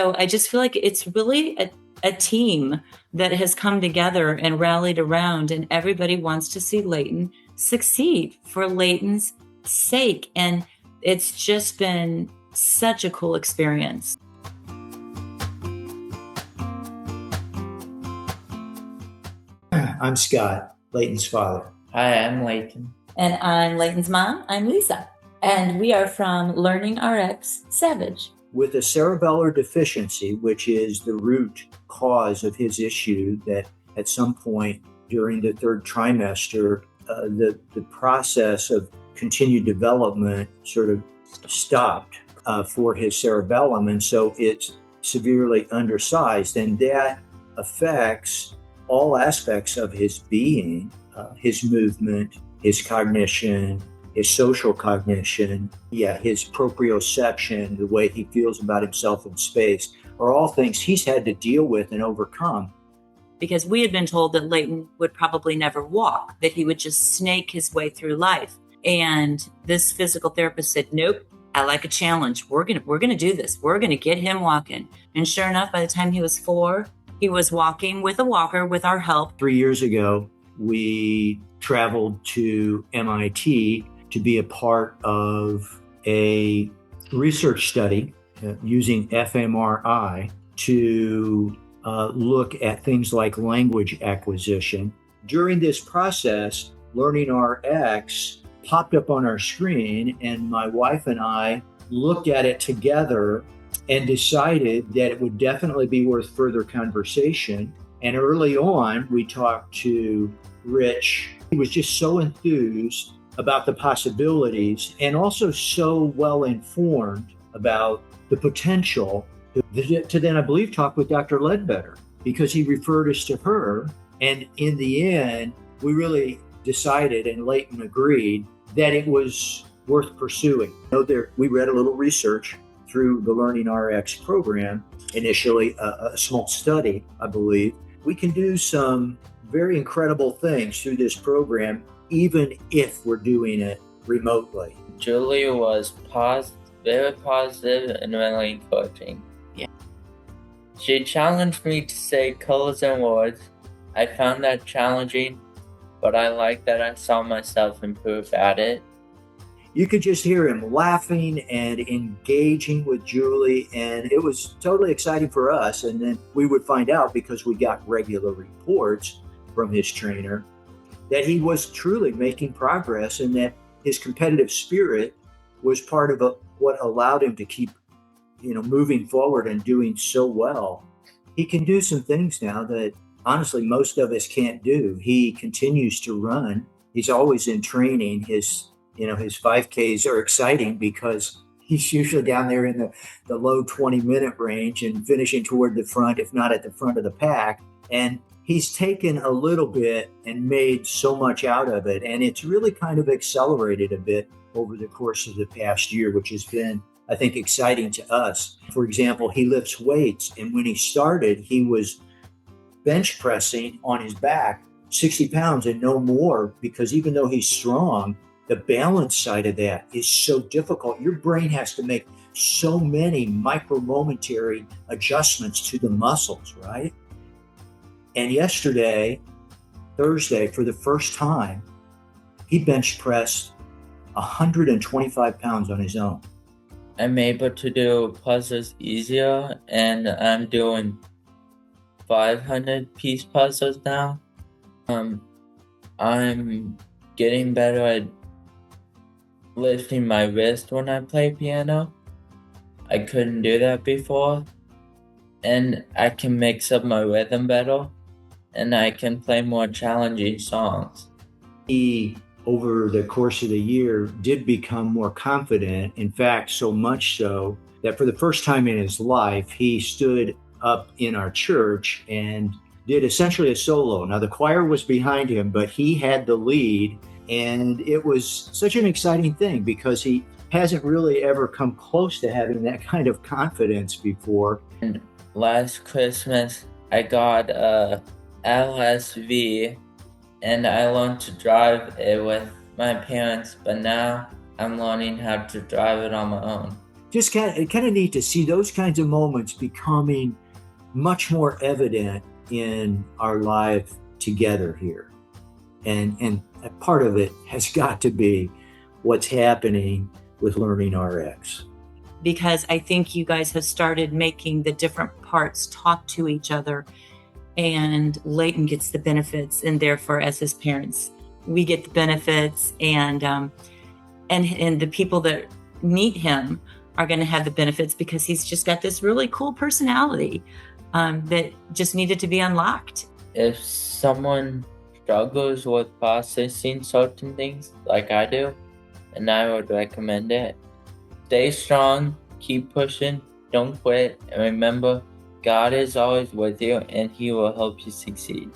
So I just feel like it's really a team that has come together and rallied around, and everybody wants to see Leyton succeed for Leyton's sake. And it's just been such a cool experience. I'm Scott, Leyton's father. Hi, I'm Leyton. And I'm Leyton's mom. I'm Lisa. And we are from LearningRx Savage. With a cerebellar deficiency, which is the root cause of his issue, that at some point during the third trimester, the process of continued development sort of stopped for his cerebellum. And so it's severely undersized. And that affects all aspects of his being, his movement, his cognition, his social cognition, his proprioception, the way he feels about himself in space, are all things he's had to deal with and overcome. Because we had been told that Leyton would probably never walk, that he would just snake his way through life. And this physical therapist said, nope, I like a challenge. We're gonna do this. We're gonna get him walking. And sure enough, by the time he was 4, he was walking with a walker with our help. 3 years ago, we traveled to MIT to be a part of a research study using fMRI to look at things like language acquisition. During this process, LearningRx popped up on our screen, and my wife and I looked at it together and decided that it would definitely be worth further conversation. And early on, we talked to Rich. He was just so enthused about the possibilities and also so well informed about the potential to then, I believe, talk with Dr. Ledbetter, because he referred us to her. And in the end, we really decided, and Leyton agreed, that it was worth pursuing. We read a little research through the LearningRx program, initially a small study, I believe. We can do some very incredible things through this program, even if we're doing it remotely. Julie was very positive and really encouraging. Yeah. She challenged me to say colors and words. I found that challenging, but I like that I saw myself improve at it. You could just hear him laughing and engaging with Julie, and it was totally exciting for us. And then we would find out, because we got regular reports from his trainer, that he was truly making progress, and that his competitive spirit was part of what allowed him to keep, moving forward and doing so well. He can do some things now that honestly most of us can't do. He continues to run. He's always in training. His 5Ks are exciting because he's usually down there in the low 20-minute range and finishing toward the front, if not at the front of the pack. And he's taken a little bit and made so much out of it. And it's really kind of accelerated a bit over the course of the past year, which has been, I think, exciting to us. For example, he lifts weights. And when he started, he was bench pressing on his back 60 pounds and no more, because even though he's strong, the balance side of that is so difficult. Your brain has to make so many micro-momentary adjustments to the muscles, right? And yesterday, Thursday, for the first time, he bench pressed 125 pounds on his own. I'm able to do puzzles easier, and I'm doing 500-piece puzzles now. I'm getting better at lifting my wrist when I play piano. I couldn't do that before. And I can mix up my rhythm better, and I can play more challenging songs. He, over the course of the year, did become more confident. In fact, so much so that for the first time in his life, he stood up in our church and did essentially a solo. Now, the choir was behind him, but he had the lead. And it was such an exciting thing because he hasn't really ever come close to having that kind of confidence before. And last Christmas, I got a LSV, and I learned to drive it with my parents, but now I'm learning how to drive it on my own. just kind of neat to see those kinds of moments becoming much more evident in our life together here. And a part of it has got to be what's happening with LearningRx. Because I think you guys have started making the different parts talk to each other, and Leyton gets the benefits, and therefore, as his parents, we get the benefits, and the people that meet him are going to have the benefits because he's just got this really cool personality that just needed to be unlocked. If someone struggles with processing certain things like I do, and I would recommend it, stay strong, keep pushing, don't quit, and remember, God is always with you and He will help you succeed.